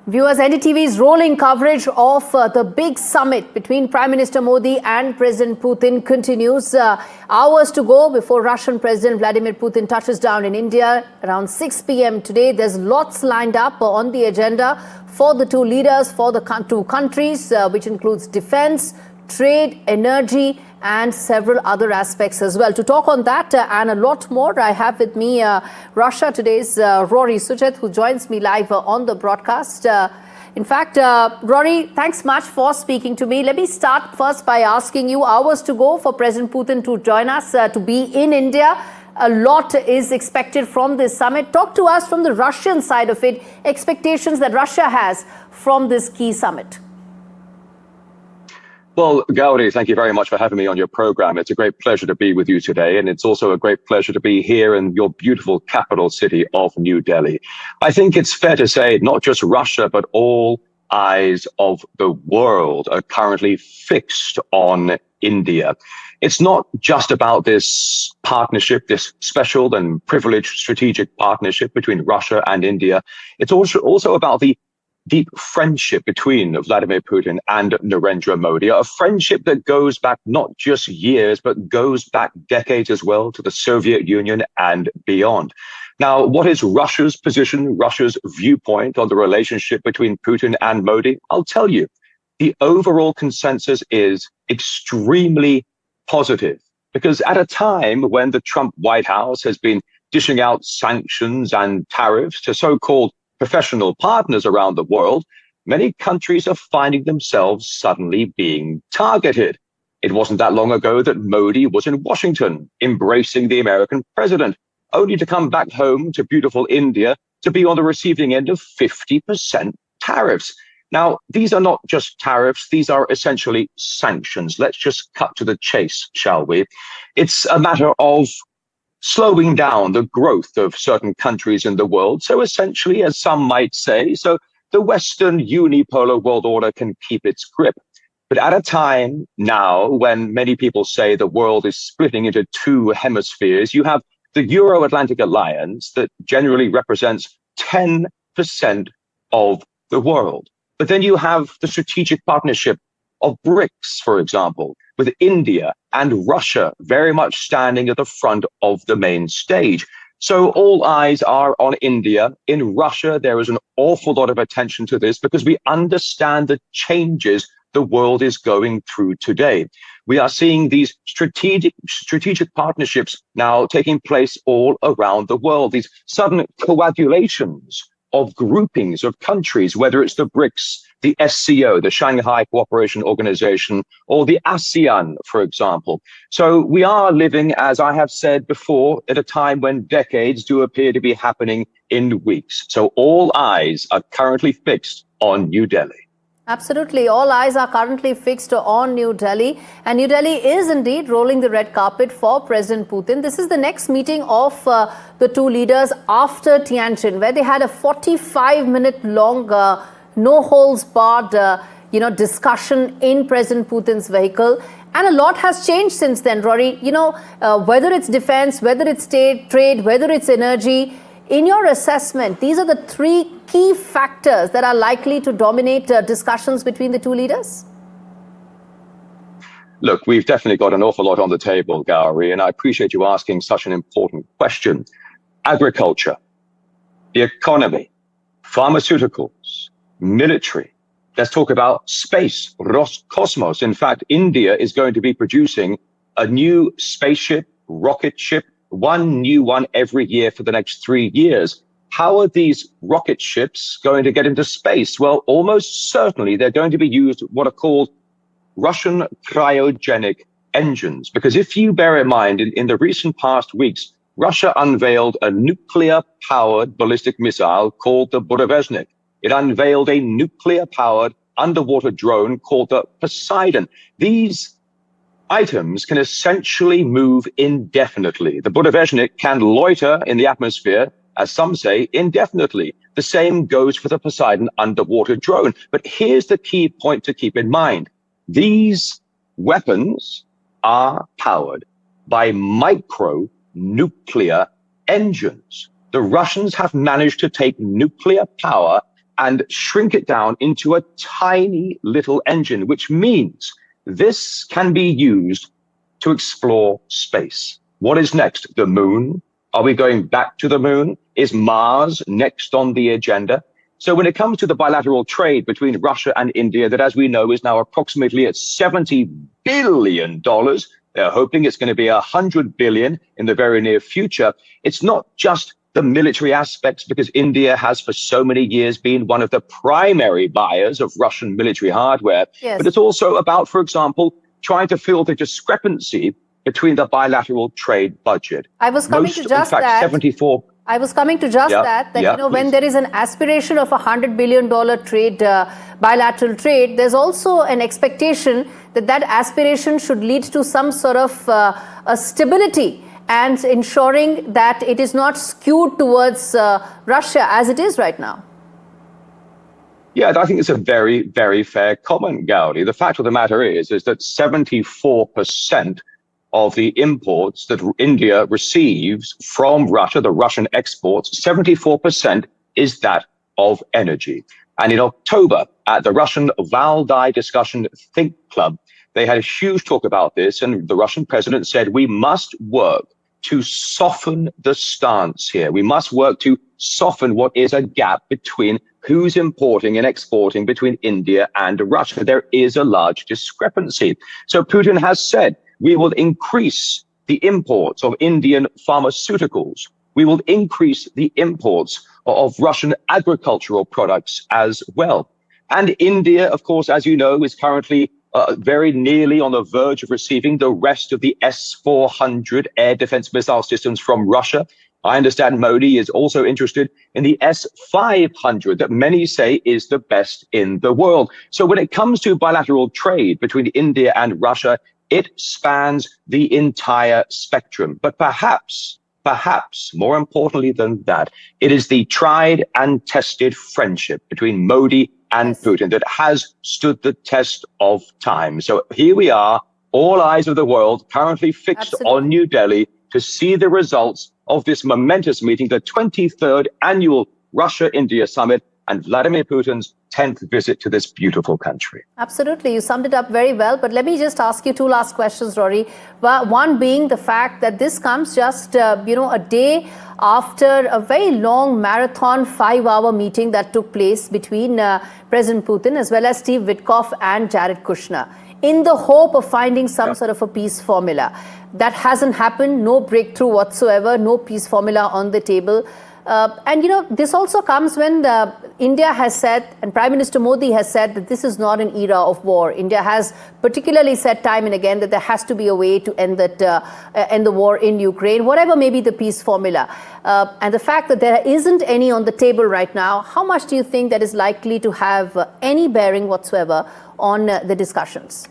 Viewers, NDTV's rolling coverage of the big summit between Prime Minister Modi and President Putin continues. Hours to go before Russian President Vladimir Putin touches down in India around 6 p.m. today. There's lots lined up on the agenda for the two leaders, for the two countries, which includes defense, trade, energy, and several other aspects as well. To talk on that and a lot more, I have with me Russia Today's Rory Suchet, who joins me live on the broadcast. In fact, Rory, thanks much for speaking to me. Let me start first by asking you, hours to go for President Putin to join us, to be in India. A lot is expected from this summit. Talk to us from the Russian side of it, expectations that Russia has from this key summit. Well, Gauri, thank you very much for having me on your program. It's a great pleasure to be with you today, and it's also a great pleasure to be here in your beautiful capital city of New Delhi. I think it's fair to say not just Russia, but all eyes of the world are currently fixed on India. It's not just about this partnership, this special and privileged strategic partnership between Russia and India. It's also about the deep friendship between Vladimir Putin and Narendra Modi, a friendship that goes back not just years, but goes back decades as well to the Soviet Union and beyond. Now, what is Russia's position, Russia's viewpoint on the relationship between Putin and Modi? I'll tell you, the overall consensus is extremely positive, because at a time when the Trump White House has been dishing out sanctions and tariffs to so-called professional partners around the world, many countries are finding themselves suddenly being targeted. It wasn't that long ago that Modi was in Washington embracing the American president, only to come back home to beautiful India to be on the receiving end of 50% tariffs. Now, these are not just tariffs, these are essentially sanctions. Let's just cut to the chase, shall we? It's a matter of slowing down the growth of certain countries in the world. So essentially, as some might say, so the Western unipolar world order can keep its grip. But at a time now when many people say the world is splitting into two hemispheres, you have the Euro-Atlantic Alliance that generally represents 10% of the world. But then you have the strategic partnership of BRICS, for example, with India and Russia very much standing at the front of the main stage. So all eyes are on India. In Russia, there is an awful lot of attention to this because we understand the changes the world is going through today. We are seeing these strategic partnerships now taking place all around the world, these sudden coagulations of groupings of countries, whether it's the BRICS, the SCO, the Shanghai Cooperation Organization, or the ASEAN, for example. So we are living, as I have said before, at a time when decades do appear to be happening in weeks. So all eyes are currently fixed on New Delhi. Absolutely. All eyes are currently fixed on New Delhi. And New Delhi is indeed rolling the red carpet for President Putin. This is the next meeting of the two leaders after Tianjin, where they had a 45-minute long, no-holds-barred discussion in President Putin's vehicle. And a lot has changed since then, Rory. Whether it's defense, whether it's trade, whether it's energy, in your assessment, these are the three key factors that are likely to dominate discussions between the two leaders? Look, we've definitely got an awful lot on the table, Gauri, and I appreciate you asking such an important question. Agriculture, the economy, pharmaceuticals, military. Let's talk about space, Roscosmos. In fact, India is going to be producing a new spaceship, rocket ship, one new one every year for the next 3 years. How are these rocket ships going to get into space? Well, almost certainly they're going to be used what are called Russian cryogenic engines. Because if you bear in mind, in the recent past weeks, Russia unveiled a nuclear-powered ballistic missile called the Burevestnik. It unveiled a nuclear-powered underwater drone called the Poseidon. These items can essentially move indefinitely. The Burevestnik can loiter in the atmosphere, as some say, indefinitely. The same goes for the Poseidon underwater drone. But here's the key point to keep in mind. These weapons are powered by micro-nuclear engines. The Russians have managed to take nuclear power and shrink it down into a tiny little engine, which means this can be used to explore space. What is next? The moon? Are we going back to the moon? Is Mars next on the agenda? So when it comes to the bilateral trade between Russia and India, that, as we know, is now approximately at $70 billion, they're hoping it's going to be $100 billion in the very near future. It's not just the military aspects, because India has for so many years been one of the primary buyers of Russian military hardware. Yes. But it's also about, for example, trying to fill the discrepancy between the bilateral trade budget. I was coming to just that. When there is an aspiration of $100 billion trade, bilateral trade, there's also an expectation that that aspiration should lead to some sort of a stability and ensuring that it is not skewed towards Russia as it is right now. Yeah, I think it's a very, very fair comment, Gaudi. The fact of the matter is that 74% of the imports that India receives from Russia, the Russian exports, 74% is that of energy. And in October, at the Russian Valdai Discussion Think Club, they had a huge talk about this, and the Russian president said, we must work to soften the stance here. We must work to soften what is a gap between who's importing and exporting between India and Russia. There is a large discrepancy. So Putin has said, we will increase the imports of Indian pharmaceuticals. We will increase the imports of Russian agricultural products as well. And India, of course, as you know, is currently very nearly on the verge of receiving the rest of the S-400 air defense missile systems from Russia. I understand Modi is also interested in the S-500 that many say is the best in the world. So when it comes to bilateral trade between India and Russia, it spans the entire spectrum. But perhaps more importantly than that, it is the tried and tested friendship between Modi and Putin that has stood the test of time. So here we are, all eyes of the world currently fixed on New Delhi to see the results of this momentous meeting, the 23rd annual Russia-India summit, and Vladimir Putin's 10th visit to this beautiful country. Absolutely. You summed it up very well. But let me just ask you two last questions, Rory. One being the fact that this comes just, a day after a very long marathon 5-hour meeting that took place between President Putin as well as Steve Witkoff and Jared Kushner, in the hope of finding some sort of a peace formula. That hasn't happened. No breakthrough whatsoever. No peace formula on the table. This also comes when India has said, and Prime Minister Modi has said, that this is not an era of war. India has particularly said time and again that there has to be a way to end the war in Ukraine, whatever may be the peace formula. And the fact that there isn't any on the table right now, how much do you think that is likely to have any bearing whatsoever on the discussions?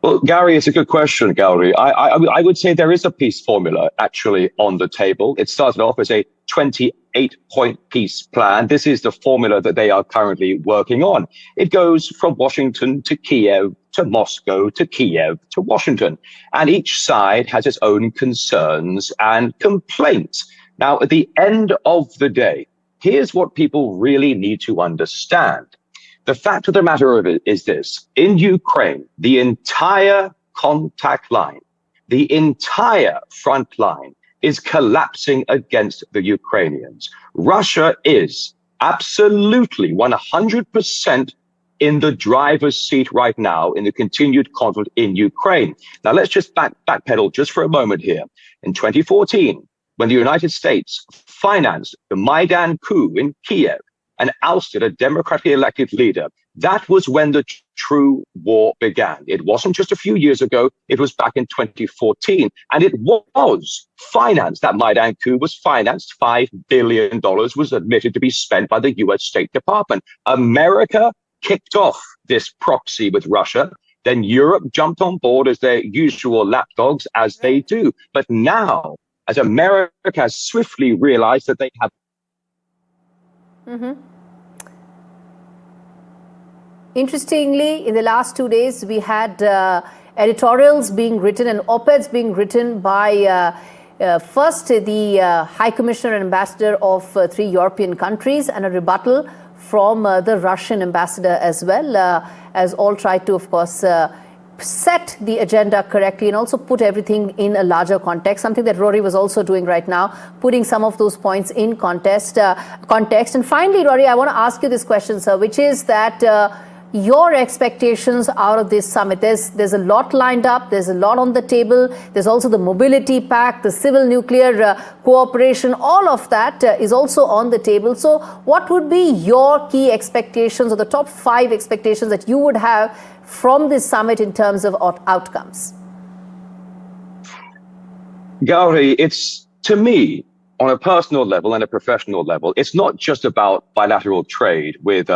Well, Gary, it's a good question, Gary. I would say there is a peace formula actually on the table. It started off as a 28-point peace plan. This is the formula that they are currently working on. It goes from Washington to Kiev, to Moscow, to Kiev, to Washington. And each side has its own concerns and complaints. Now, at the end of the day, here's what people really need to understand. The fact of the matter of it is this: in Ukraine, the entire contact line, the entire front line is collapsing against the Ukrainians. Russia is absolutely 100% in the driver's seat right now in the continued conflict in Ukraine. Now, let's just backpedal just for a moment here. In 2014, when the United States financed the Maidan coup in Kiev, and ousted a democratically elected leader, that was when the true war began. It wasn't just a few years ago, it was back in 2014. And it was financed, that Maidan coup was financed, $5 billion was admitted to be spent by the US State Department. America kicked off this proxy with Russia. Then Europe jumped on board as their usual lapdogs, as they do. But now, as America has swiftly realized that they have Interestingly, in the last 2 days, we had editorials being written and op-eds being written by First, the High Commissioner and Ambassador of 3 European countries, and a rebuttal from the Russian ambassador as well, as all tried to, of course, set the agenda correctly and also put everything in a larger context, something that Rory was also doing right now, putting some of those points in context. And finally, Rory, I want to ask you this question, sir, which is that your expectations out of this summit. There's a lot lined up. There's a lot on the table. There's also the mobility pact, the civil nuclear cooperation. All of that is also on the table. So what would be your key expectations, or the top 5 expectations that you would have from this summit in terms of outcomes? Gauri, it's, to me, on a personal level and a professional level, it's not just about bilateral trade with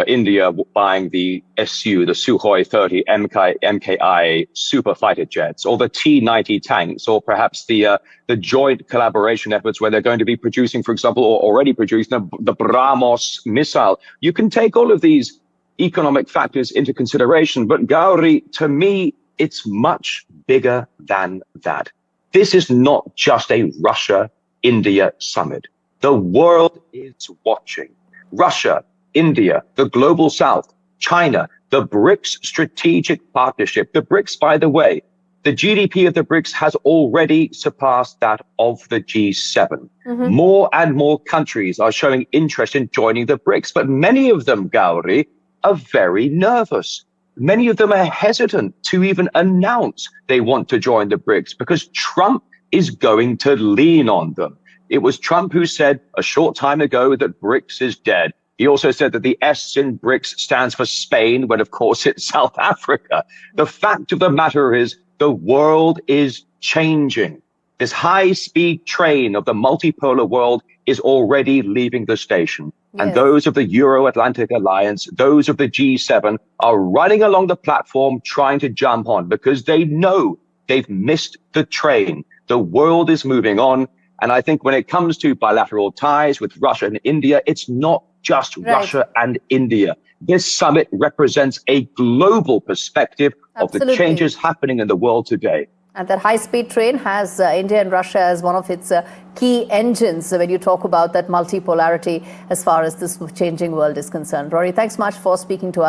India buying the Su, the Sukhoi 30 MKI super fighter jets, or the T-90 tanks, or perhaps the joint collaboration efforts where they're going to be producing, for example, or already producing the BrahMos missile. You can take all of these economic factors into consideration, but Gauri, to me, it's much bigger than that. This is not just a Russia-India summit. The world is watching. Russia, India, the global south, China, the BRICS strategic partnership. The BRICS, by the way, the GDP of the BRICS has already surpassed that of the G7. More and more countries are showing interest in joining the BRICS, but many of them, Gauri, are very nervous. Many of them are hesitant to even announce they want to join the BRICS because Trump is going to lean on them. It was Trump who said a short time ago that BRICS is dead. He also said that the S in BRICS stands for Spain, when of course it's South Africa. The fact of the matter is the world is changing. This high-speed train of the multipolar world is already leaving the station. Yes. And those of the Euro-Atlantic Alliance, those of the G7 are running along the platform trying to jump on because they know they've missed the train. The world is moving on. And I think when it comes to bilateral ties with Russia and India, it's not just Russia and India. This summit represents a global perspective of the changes happening in the world today. And that high-speed train has India and Russia as one of its key engines when you talk about that multipolarity as far as this changing world is concerned. Rory, thanks much for speaking to us.